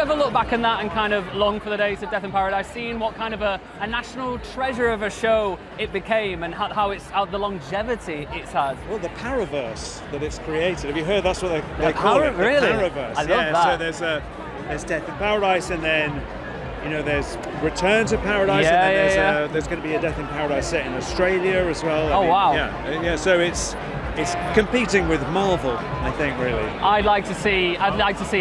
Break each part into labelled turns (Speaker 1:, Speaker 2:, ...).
Speaker 1: ever look back on that and kind of long for the days of Death in Paradise, seeing what kind of a national treasure of a show it became and how the longevity it's had?
Speaker 2: Well, the Paraverse that it's created. Have you heard that's what they call it?
Speaker 1: Really?
Speaker 2: The Paraverse.
Speaker 1: I love that.
Speaker 2: So there's Death in Paradise, and then there's Return to Paradise, and then there's going to be a Death in Paradise set in Australia as well.
Speaker 1: Wow.
Speaker 2: Yeah. So it's competing with Marvel, I think, really.
Speaker 1: I'd like to see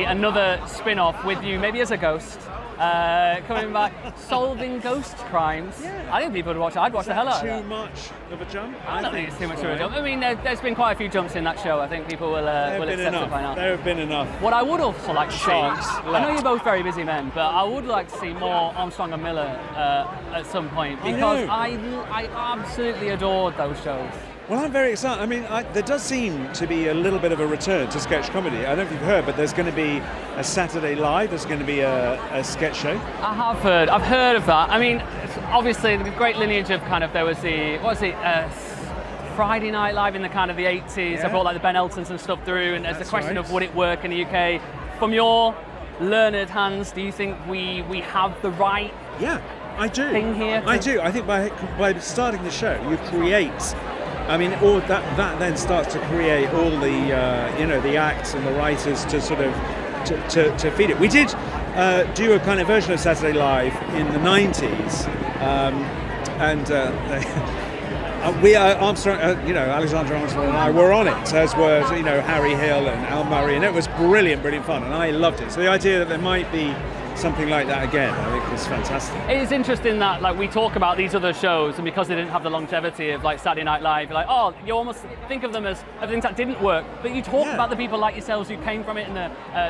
Speaker 1: another spin-off with you, maybe as a ghost, coming back, solving ghost crimes. Yeah. I think people would watch it. I'd watch the hell out of that.
Speaker 2: Too much of a jump?
Speaker 1: I don't think it's too much of a jump. I mean, there's been quite a few jumps in that show. I think people will accept it by now.
Speaker 2: There have been enough.
Speaker 1: What I would also like to see, I know you're both very busy men, but I would like to see more Armstrong and Miller at some point, because I absolutely adored those shows.
Speaker 2: Well, I'm very excited. I mean, there does seem to be a little bit of a return to sketch comedy. I don't know if you've heard, but there's going to be a Saturday Live. There's going to be a sketch show.
Speaker 1: I have heard. I've heard of that. I mean, obviously, the great lineage of kind of, there was Friday Night Live in the kind of the 80s.
Speaker 2: Yeah.
Speaker 1: I brought like the Ben Eltons and stuff through, and there's the question of would it work in the UK? From your learned hands, do you think we have the right
Speaker 2: I do.
Speaker 1: thing here?
Speaker 2: I do. I think by starting the show, you create. I mean, all that then starts to create all the the acts and the writers to sort of to feed it. We did do a kind of version of Saturday Live in the 90s, and we Armstrong, Alexander Armstrong and I were on it, as were Harry Hill and Al Murray, and it was brilliant fun, and I loved it. So the idea that there might be something like that again, I think is fantastic.
Speaker 1: It is interesting that we talk about these other shows, and because they didn't have the longevity of Saturday Night Live, you're like, you almost think of them as things that didn't work, but you talk about the people like yourselves who came from it, and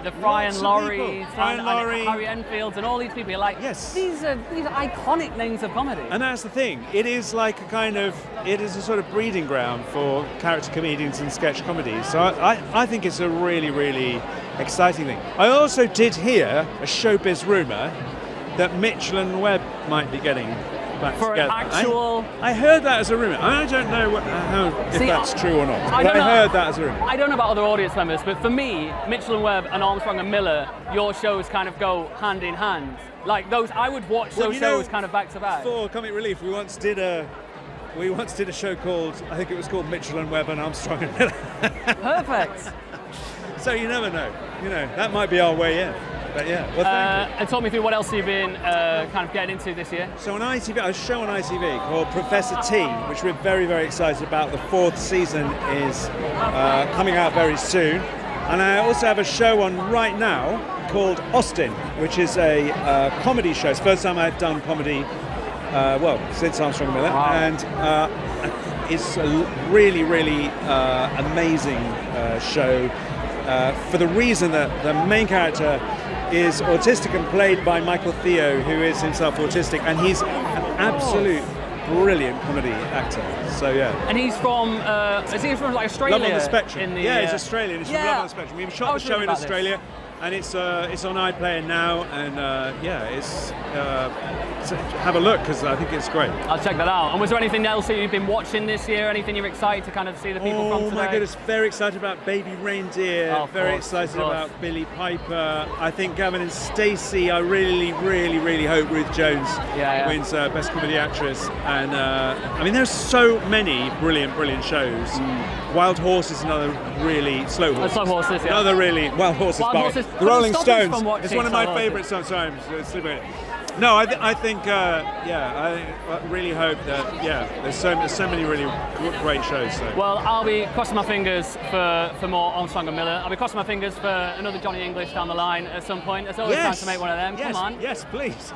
Speaker 1: the Brian Lauries and Harry Enfields and all these people. You're like,
Speaker 2: yes,
Speaker 1: these are iconic names of comedy.
Speaker 2: And that's the thing. It is it is a sort of breeding ground for character comedians and sketch comedies. So I think it's a really, really exciting thing. I also did hear a showbiz rumour that Mitchell and Webb might be getting back
Speaker 1: for
Speaker 2: together.
Speaker 1: An actual...
Speaker 2: I heard that as a rumour. I don't know if that's true or not, but I heard that as a rumour.
Speaker 1: I don't know about other audience members, but for me, Mitchell and Webb and Armstrong and Miller, your shows kind of go hand in hand. Like those, I would watch those shows kind of back to back.
Speaker 2: For Comic Relief, we once did a show called, I think it was called Mitchell and Webb and Armstrong and Miller.
Speaker 1: Perfect.
Speaker 2: So you never know. That might be our way in. But yeah, well, thank you.
Speaker 1: And talk me through what else you've been kind of getting into this year.
Speaker 2: So on ITV, a show on ITV called Professor T, which we're very, very excited about. The 4th season is coming out very soon. And I also have a show on right now called Austin, which is a comedy show. It's the first time I've done comedy, since Armstrong and Miller.
Speaker 1: Wow.
Speaker 2: And it's a really, really amazing show for the reason that the main character is autistic and played by Michael Theo, who is himself autistic, and he's an absolute brilliant comedy actor. So yeah.
Speaker 1: And he's from, is he from Australia?
Speaker 2: Love on the Spectrum. He's Australian. He's from Love on the Spectrum. We shot the show in Australia, and it's on iPlayer now, and have a look, because I think it's great.
Speaker 1: I'll check that out. And was there anything else that you've been watching this year? Anything you're excited to kind of see the people from today?
Speaker 2: Oh my goodness, very excited about Baby Reindeer, very excited about Billy Piper. I think Gavin and Stacey, I really, really, really hope Ruth Jones wins Best Comedy Actress. And I mean, there's so many brilliant shows. Wild Horse is another really Slow Horses.
Speaker 1: Slow Horses, yeah.
Speaker 2: Another really Wild Horses. The Rolling Stones. It's one of my favourites sometimes. No, I think I really hope that there's so many really great shows. So.
Speaker 1: Well, I'll be crossing my fingers for more Armstrong and Miller. I'll be crossing my fingers for another Johnny English down the line at some point. There's always time to make one of them.
Speaker 2: Yes,
Speaker 1: Come on.
Speaker 2: Yes, please.